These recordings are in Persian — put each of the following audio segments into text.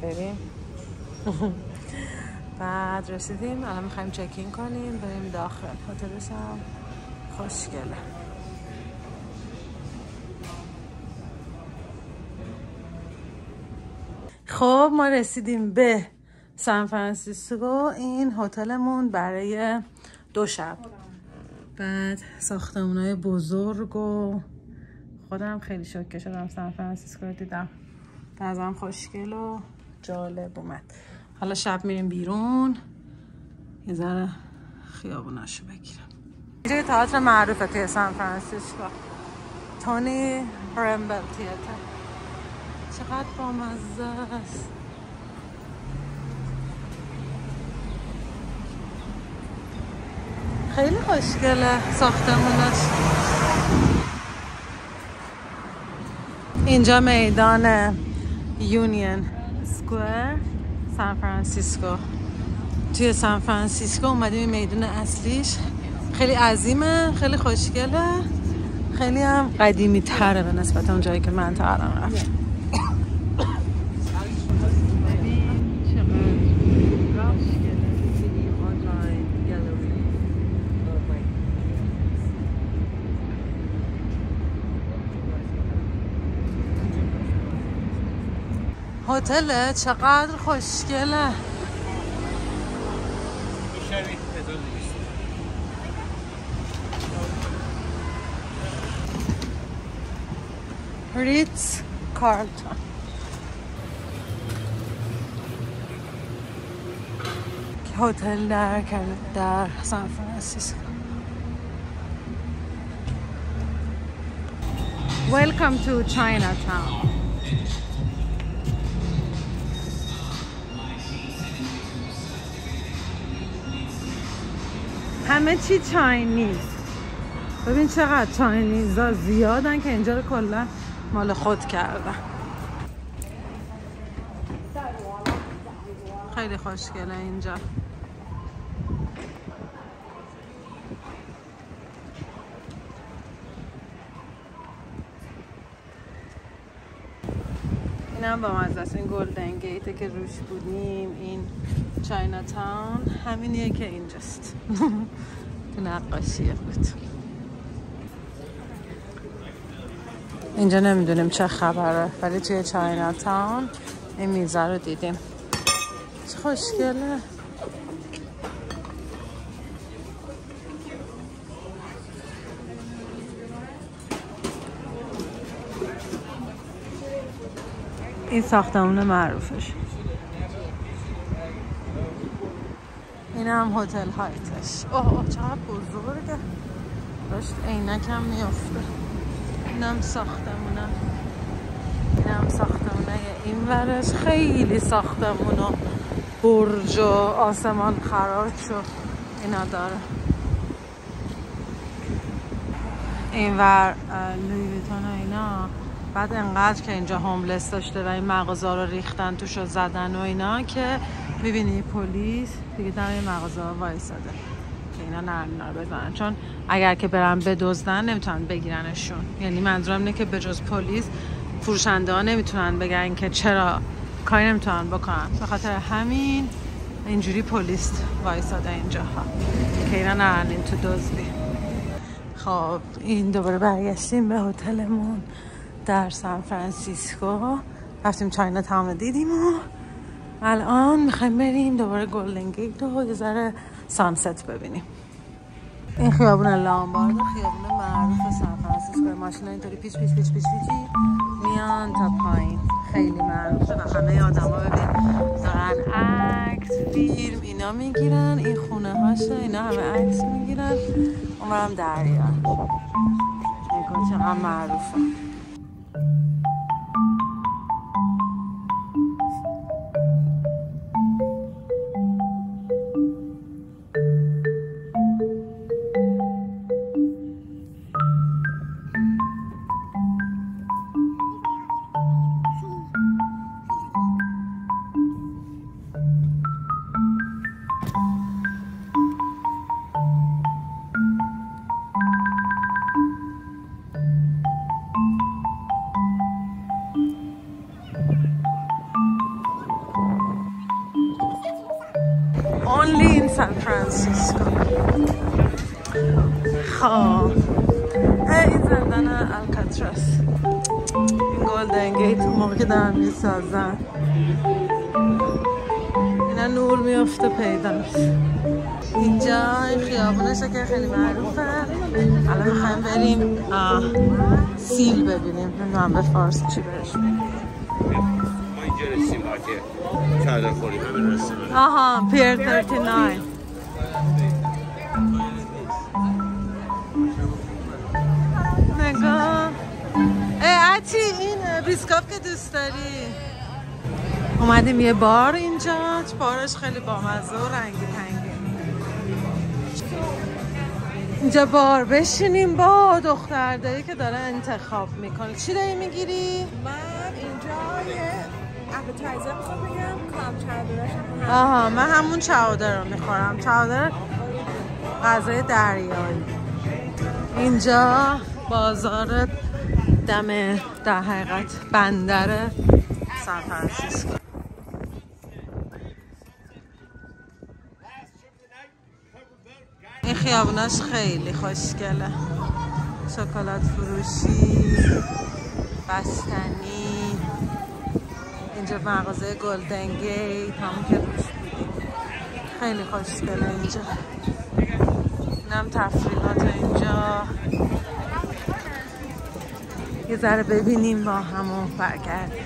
بریم. بعد رسیدیم، الان میخوایم چکین کنیم بریم داخل. هتلش هم خوشگله. خب ما رسیدیم به سان فرانسیسکو. این هتلمون برای 2 شب. بعد ساختمان‌های بزرگ و خودم خیلی شوکه شدم سان فرانسیسکو رو دیدم. نظرم خوشگل و جالب اومد. حالا شب میریم بیرون یه ذره خیابوناشو بگیرم. اینجا یه تئاتر معروفه توی سان فرانسیسکو، تونی رمبل تئاتر. چقدر بامزه است. خیلی خوشگله ساختمونش. اینجا میدان یونین اسکوئر سان فرانسیسکو. توی سان فرانسیسکو اومدیم میدون اصلیش. خیلی عظیمه، خیلی خوشگله، خیلی هم قدیمی تره به نسبت اون جایی که من تا الان رفتم. هتل چقدر خوشگله. ریتز کارلتون. هتل در سان فرانسیسکو. Welcome to Chinatown. همه چی چاینیز. ببین چقدر چاینیزا زیادن که اینجا رو کلا مال خود کردن. خیلی خوشگله اینجا. اینم با مزه است. این گلدن گیته که روش بودیم، این چاینا تاون همینیه که اینجاست. تو نقاشیه بود. اینجا نمیدونیم چه خبره ولی توی چاینا تاون این میزه رو دیدیم. چه خوشگله. این ساختمون معروفش. این هم هتل هایتش. اوه چقدر بزرگه. داشت عینکم میافته. اینم ساختمونه. اینم ساختمونه. این ورش خیلی ساختمونه. برج و آسمان خراش و اینا داره. این ور لویی ویتون و اینا. بعد انقدر که اینجا هوملس داشته و این مغازه رو ریختن توش و زدن و اینا که میبینی پلیس دیگه در این مغازه ها وایساده که اینا نرن اینا رو بزنن، چون اگر که برن بدزدن نمیتونن بگیرنشون. یعنی منظورم اینه که به جز پلیس فروشنده ها نمیتونن بگن که چرا کاری نمیتونن بکنن. به خاطر همین اینجوری پلیس وایساده اینجا ها که اینا نرن این تو دزدی. خب این دوباره برگشتیم به هتلمون در سان فرانسیسکو. رفتیم چاینا تاون دیدیم و الان میخوایم بریم دوباره گلدن گیت و یه ذره سانست ببینیم. این خیابون لامبارد خیابون معروف سان فرانسیسکو. ماشینا اینطوری پیچ پیچ پیچ پیچ پیچی میان تا پایین. خیلی معروفه و همه آدما ببین دارن عکس فیلم اینا میگیرن. این خونه هاشه، اینا همه عکس میگیرن. اونورم دریا. نگاه چقدر معروفه. سان فرانسیسکو. خب این زندان الکاتراس، این گلدن گیت اون موقع که دارن میسازن اینا نور میفته پیداست. اینجا این خیابونشه که خیلی معروفه. الان میخوایم بریم سیل ببینیم. نمیدونم به فارسی چی بهش میگن. آها پیر 39. نگاه عطی این بیسکاپ که دوست داری. اومدیم یه بار اینجا، بارش خیلی بامزه و رنگی پنگی. اینجا بار بشینیم با دختردایی که داره انتخاب میکنه. چی داری میگیری؟ من اینجا یه اپتایزر میخوام بگیرم، کلام چاودرش. آها من همون چاودر رو میخورم، چاودر غذای دریایی. اینجا بازار دم در حقیقت بندر سان فرانسیسکو. این خیابوناش خیلی خوشگله. شکلات فروشی، بستنی. اینجا مغازه گلدن گیت همون که روش بودیم. خیلی خوشگله اینجا. اینم تفریحات اینجا. یه ذره ببینیم با همون برگردیم.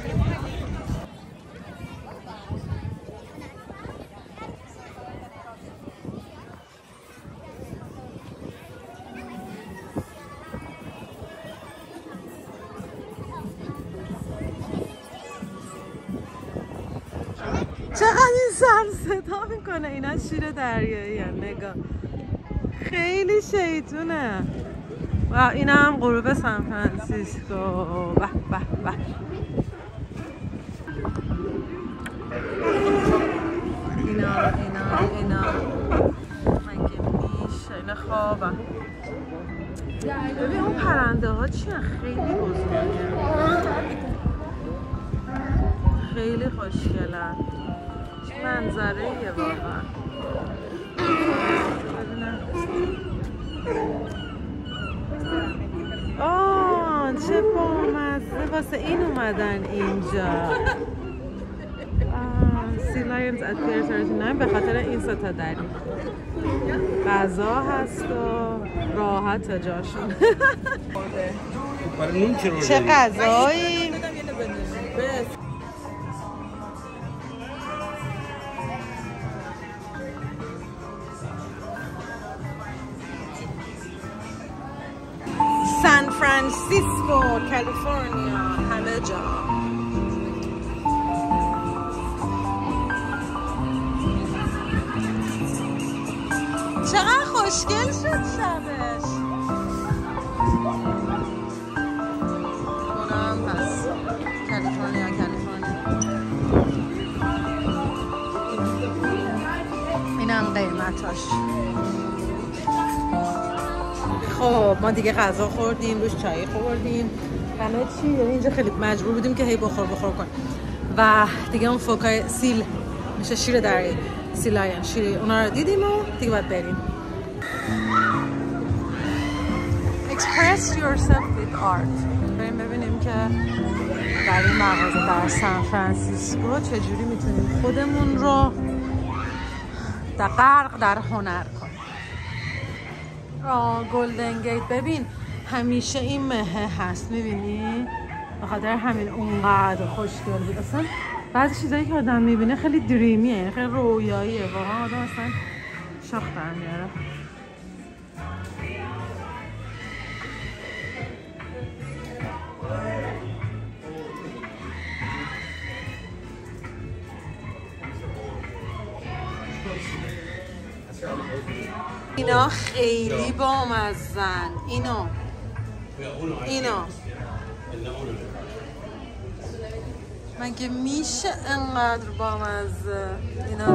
چقدر این سر صدا میکنه. اینا شیر دریایی هست. نگاه خیلی شیطونه. و این هم غروب سان فرانسیسکو. به به به. اینا مگه میشه؟ اینا خوابم. ببین اون پرنده ها چیه؟ خیلی بزرگه، خیلی خوشگلن. چه منظره ایه واقعا. چه بامزه. واسه این اومدن اینجا. سی لایونز ات پیر 39 به خاطر این ستا دلیل. غذا هست و راحت جاشون. چه غذایی؟ سان فرانسیسکو، کالیفرنیا، همه جا. چقدر خوشگل شد شبش. اونم پس کالیفرنیا. اینم قیمتاش. خب ما دیگه غذا خوردیم، روش چای خوردیم، همه چی. یعنی اینجا خیلی مجبور بودیم که هی بخور کنیم. و دیگه اون فوکای سیل میشه شیر دریایی، سی لایون شیر، اونا رو دیدیم و دیگه باید بریم. Express yourself with art. بریم ببینیم که در این مغازه در سان فرانسیسکو چجوری میتونیم خودمون رو غرق در هنر کنیم. گلدن گیت ببین همیشه این مهه هست، میبینی؟ بخاطر همین اونقدر خوشگل بود. اصلا بعضی چیزایی که آدم میبینه خیلی دریمیه، خیلی رویاییه. واقعا آدم اصلا شاخ در میاره. اینا خیلی بامزن. اینو مگه میشه انقدر بامزه؟ اینا